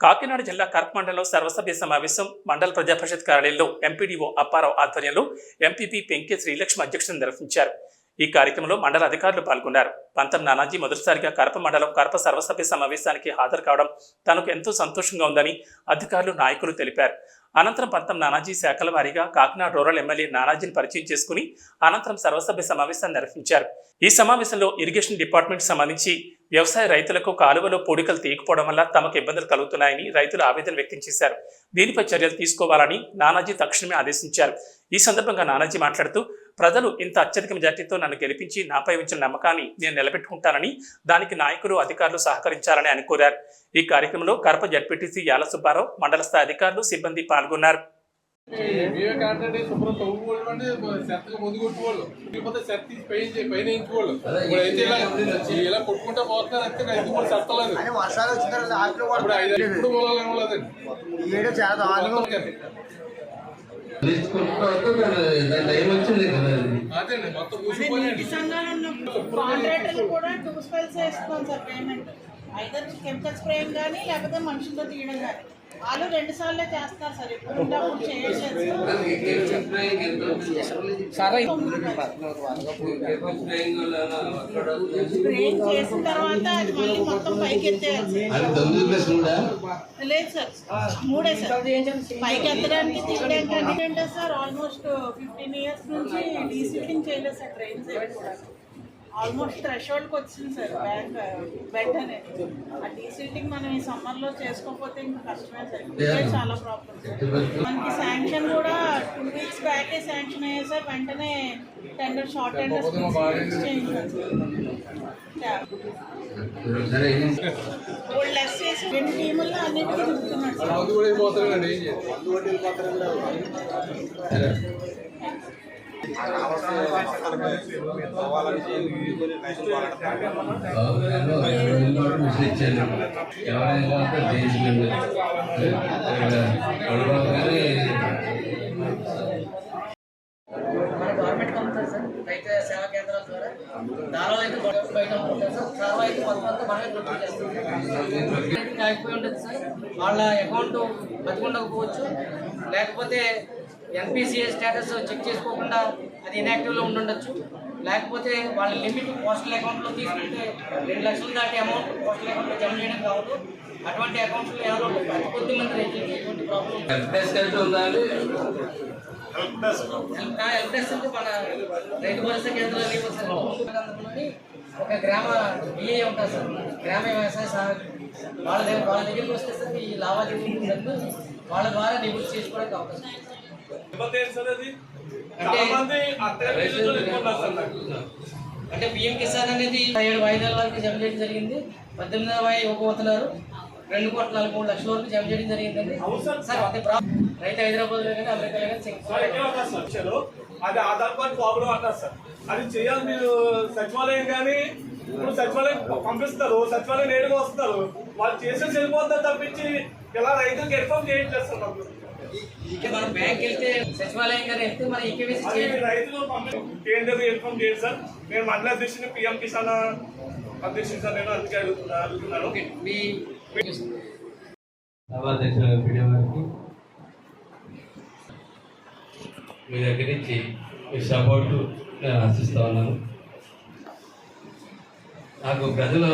కాకినాడ జిల్లా కర్ప మండలంలో సర్వసభ్య సమావేశం మండల ప్రజాపరిషత్ కార్యాలయంలో ఎంపీడీఓ అప్పారావు ఆధ్వర్యంలో ఎంపీపీ పెంకే శ్రీలక్ష్మి అధ్యక్షతన నిర్వహించారు. ఈ కార్యక్రమంలో మండల అధికారులు పాల్గొన్నారు. పంతం నానాజీ మొదటిసారిగా కర్ప మండలం కర్ప సర్వసభ్య సమావేశానికి హాజరు కావడం తనకు ఎంతో సంతోషంగా ఉందని అధికారులు నాయకులు తెలిపారు. అనంతరం పంతం నానాజీ శాఖల వారీగా కాకినాడ రూరల్ ఎమ్మెల్యే నానాజీని పరిచయం చేసుకుని అనంతరం సర్వసభ్య సమావేశాన్ని నిర్వహించారు. ఈ సమావేశంలో ఇరిగేషన్ డిపార్ట్మెంట్ సంబంధించి వ్యవసాయ రైతులకు కాలువలో పూడికలు తీయకపోవడం వల్ల తమకు ఇబ్బందులు కలుగుతున్నాయని రైతులు ఆవేదన వ్యక్తం చేశారు. దీనిపై చర్యలు తీసుకోవాలని నానాజీ తక్షణమే ఆదేశించారు. ఈ సందర్భంగా నానాజీ మాట్లాడుతూ, ప్రజలు ఇంత అత్యధిక మెజార్టీతో నన్ను గెలిపించి నాపై ఉంచిన నమ్మకాన్ని నేను నిలబెట్టుకుంటానని, దానికి నాయకులు అధికారులు సహకరించాలని ఆయన కోరారు. ఈ కార్యక్రమంలో కరప జడ్పీటీసీ యాల సుబ్బారావు, మండల స్థాయి అధికారులు, సిబ్బంది పాల్గొన్నారు. ఐదర్ కెమికల్ స్ప్రేయింగ్ కానీ లేకపోతే మనుషులతో తీయడం కానీ వాళ్ళు 2 సార్లే చేస్తారు సార్. ఎప్పుడు స్ప్రేయింగ్ చేసిన తర్వాత అది మళ్ళీ మొత్తం పైకి ఎత్తేయాలి. లేదు సార్, 3 సార్. పైకి ఎత్తడానికి తీయడానికి అంటే సార్ ఆల్మోస్ట్ 15 years నుంచి డీసీలింగ్ చేయలేదు సార్. ట్రైన్స్ ఆల్మోస్ట్ థ్రెషోల్డ్కి వచ్చింది సార్ బెడ్ అనేది. ఆ డీసీలింగ్ మనం ఈ సమ్మర్లో చేసుకోకపోతే ఇంకా కష్టమే సార్. చాలా ప్రాబ్లమ్. మనకి శాంక్షన్ కూడా 2 weeks బ్యాకే శాంక్షన్ అయ్యాయి సార్. వెంటనే టెండర్ షార్ట్ టెండర్స్ చేయించారు. లెస్ చేసి 2 టీముల్లో అన్నిటికీ చెప్తున్నాడు సార్. గవర్నమెంట్ కంపెనీ సార్, రైతు సేవా కేంద్రాల ద్వారా దానిలో అయితే బయట ఉంటుంది సార్. చాలా అయితే మొత్తం అంతా మనమే ప్రొడ్యూస్ చేస్తాం. అయిపోయి ఉంటుంది సార్. వాళ్ళ అకౌంట్ బతికుండకపోవచ్చు, లేకపోతే ఎన్పిసిఐ స్టేటస్ చెక్ చేసుకోకుండా అది ఇన్యాక్టివ్లో ఉండుండొచ్చు, లేకపోతే వాళ్ళ లిమిట్ పోస్టల్ అకౌంట్లో తీసుకుంటే 2 లక్షలు దాటి అమౌంట్ పోస్టల్ అకౌంట్లో జమ చేయడం కావద్దు. అటువంటి అకౌంట్లో ఎవరో అతి కొద్ది మంది రైతులకి ఎటువంటి ప్రాబ్లం. హెల్ప్ డెస్క్ అంటే మన రైతు భరోసా కేంద్రాలు ఒక గ్రామ బిఏ ఉంటుంది సార్, గ్రామ వ్యవసాయ సహాయకులు. వాళ్ళ దగ్గరికి వస్తే సార్ ఈ లావాదేవీలు వాళ్ళ ద్వారా నివృత్తి చేసుకోవడానికి అవకాశం. అంటే పిఎం కిసాన్ అనేది 7 వాయిదాల వరకు జమ చేయడం జరిగింది. 18వ వాయి ఇవ్వబోతున్నారు. 2,43,00,000 వరకు జమ చేయడం జరిగిందండి సార్. అంతే రైతు హైదరాబాద్ లో కానీ అమెరికాలో కానీ అది ఆధార్ కార్డు ప్రాబ్లం అంటారు సార్. అది చేయాలి. మీరు సచివాలయం కానీ ఇప్పుడు సచివాలయం పంపిస్తారు, సచివాలయం నేరుగా వస్తారు, వాళ్ళు చేసేసి వెళ్ళిపోతారు తప్పించి ఇలా రైతులకు ఇన్ఫార్మ్ చేయట్లేదు సార్. మనం బ్యాంక్ వెళ్తే సచివాలయం కానీ వెళ్తే మన ఈకేవైసీ రైతులు కేంద్రం ఇన్ఫార్మ్ చేయండి సార్. నేను మండల అధ్యక్షుని పిఎం కిసాన్ అధ్యక్షుని సార్. నేను అందుకే అడుగుతున్నాను. మీ దగ్గర నుంచి మీ సపోర్టు నేను ఆశిస్తూ ఉన్నాను. నాకు ప్రజలు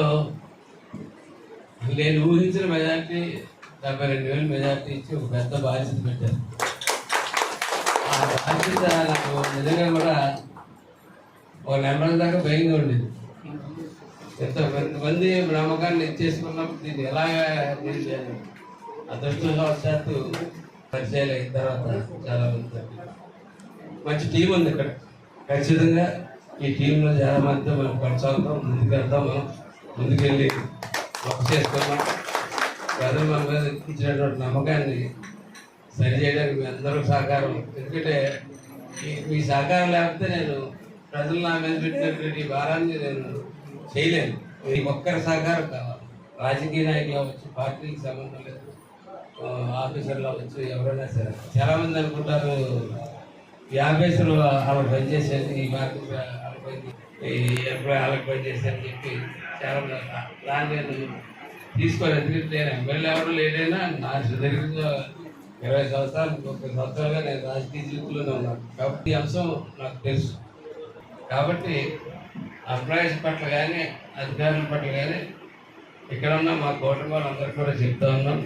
నేను ఊహించిన మెజార్టీ 72,000 మెజార్టీ ఇచ్చి ఒక పెద్ద బాధ్యత పెట్టారు. ఆ బాధ్యత నాకు నిజంగా కూడా ఒక నెంబర్ దాకా భయంగా ఉండేది. ఎంతమంది నమ్మకాన్ని ఇచ్చేసుకున్నప్పుడు దీన్ని ఎలాగా చేయాలి. అదృష్టవశాత్తు పరిచయాలు అయిన తర్వాత చాలా మంచి టీం ఉంది ఇక్కడ. ఖచ్చితంగా ఈ టీంలో చాలా మందితో మనం కొనసాగుతాం, ముందుకెళ్తాం. మనం ముందుకెళ్ళి వర్క్ చేసుకుందాం. ప్రజలు మన మీద ఇచ్చినటువంటి నమ్మకాన్ని సరిచేయడానికి మీ అందరూ సహకారం. ఎందుకంటే మీ సహకారం లేకపోతే నేను ప్రజలు నా మీద పెట్టినటువంటి భారాన్ని నేను చేయలేను. మీ ఒక్కరి సహకారం కావాలి. రాజకీయ నాయకులు అవ్వచ్చు, పార్టీకి సంబంధం లేదు, ఆఫీసర్లు అవ్వచ్చు, ఎవరైనా సరే. చాలామంది అనుకుంటారు ఈ ఆఫీసులు వాళ్ళకి పనిచేసేది, ఈ మార్కెట్ వాళ్ళకి పని, ఈ ఎంప్లాయ్ వాళ్ళకి పనిచేసేది అని చెప్పి చాలామంది దాన్ని నేను తీసుకోవాలి. ఎందుకంటే నేను ఎమ్మెల్యే ఎవరు లేదైనా నా సుదీర్ఘంగా 20 సంవత్సరాలు 30 సంవత్సరాలుగా నేను రాజకీయ జీవితంలోనే ఉన్నాను కాబట్టి ఈ అంశం నాకు తెలుసు. కాబట్టి ఎంప్లాయీస్ పట్ల కానీ అధికారుల పట్ల కానీ ఇక్కడ ఉన్న మా కూటమి వాళ్ళందరికీ కూడా చెప్తా ఉన్నాం,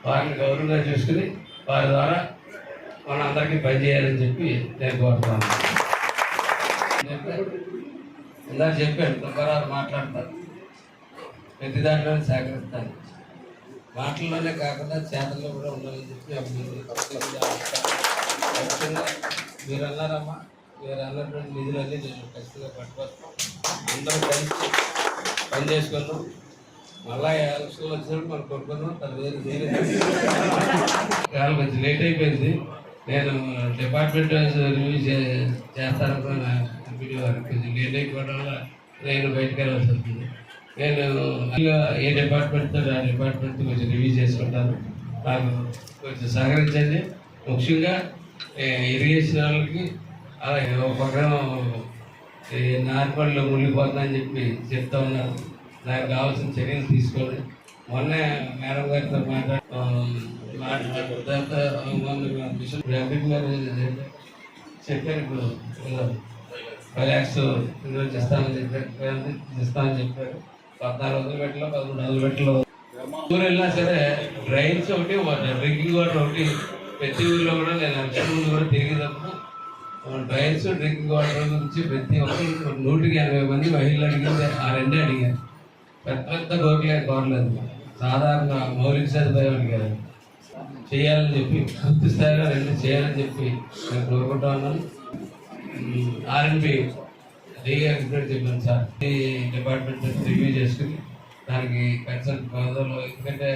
వారిని గౌరవంగా చూసుకుని వారి ద్వారా మన అందరికీ పనిచేయాలని చెప్పి నేను కోరుతున్నాను. ఇందాక చెప్పాను దుబ్బారావు మాట్లాడతాను, ప్రతి దాంట్లోనే సహకరిస్తాను, మాటల్లోనే కాకుండా చేతల్లో కూడా ఉండాలని చెప్పి ఖచ్చితంగా మీరు అన్నారమ్మా, మీరు అన్నటువంటి నిధులన్నీ నేను ఖచ్చితంగా పట్టుకొస్తాను. అందరూ కలిసి పని చేసుకున్నాం. మళ్ళా ఎలక్షన్లు వచ్చినప్పుడు మనం కొట్టుకున్నాం. తను వేరే చాలా కొంచెం లేట్ అయిపోయింది. నేను డిపార్ట్మెంట్ రివ్యూ చేస్తాననుకున్న ఎంపీడీ వారు కొంచెం లేట్ అయిపోవడం వల్ల నేను బయటకు వెళ్ళాల్సి వస్తుంది. నేను ఏ డిపార్ట్మెంట్తో ఆ డిపార్ట్మెంట్ కొంచెం రివ్యూ చేసుకుంటాను. నాకు కొంచెం సహకరించండి. ముఖ్యంగా ఇరిగేషన్ వాళ్ళకి అలాగే ఒక పక్కన నార్మల్లో మునిగిపోతుందని చెప్పి చెప్తా ఉన్నారు. నాకు కావాల్సిన చర్యలు తీసుకోండి. మొన్న మేడం గారితో చెప్పారు. ఇప్పుడు 5 lakhs ఇస్తామని చెప్పారు. 1400 పెట్టలో 1100 పెట్టలో ఊరు వెళ్ళినా సరే డ్రైన్స్ ఒకటి డ్రింకింగ్ వాటర్ ఒకటి ప్రతి ఊరిలో కూడా నేను ఎలక్షన్ ముందు కూడా తిరిగినప్పుడు డ్రైన్స్ డ్రింకింగ్ వాటర్ గురించి ప్రతి ఒక్కరు 180 మంది మహిళలు అడిగింది. ఆ రెండే అడిగారు. పెద్ద కోరలేదు, సాధారణ మౌలిక సదుపాయం అడిగారు. చేయాలని చెప్పి పూర్తి స్థాయిలో 2 చేయాలని చెప్పి నేను కోరుకుంటా ఉన్నాను. R&B చెప్పాను సార్, ఈ డిపార్ట్మెంట్ రివ్యూ చేసుకుని దానికి కన్సల్ట్ ఎందుకంటే